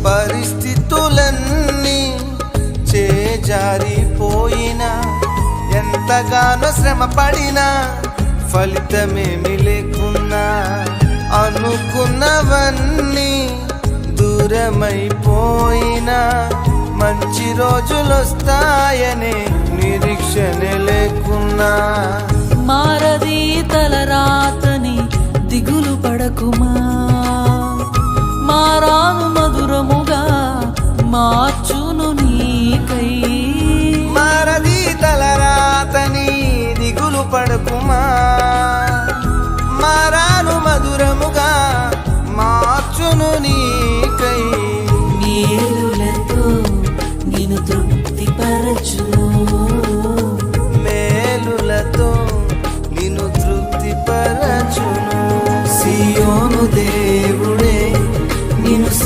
పరిస్థితులన్నీ చేజారిపోయినా, ఎంతగానో శ్రమ పడినా ఫలితమేమి లేకున్నా, అనుకున్నవన్నీ దూరమైపోయినా మంచి రోజులొస్తాయనే నిరీక్షణ లేకున్నా, మారది తలరాతని దిగులు పడకుమా, మారాను మధురముగా మార్చును నీకై. మారది తలరాతని దిగులు పడకుమా,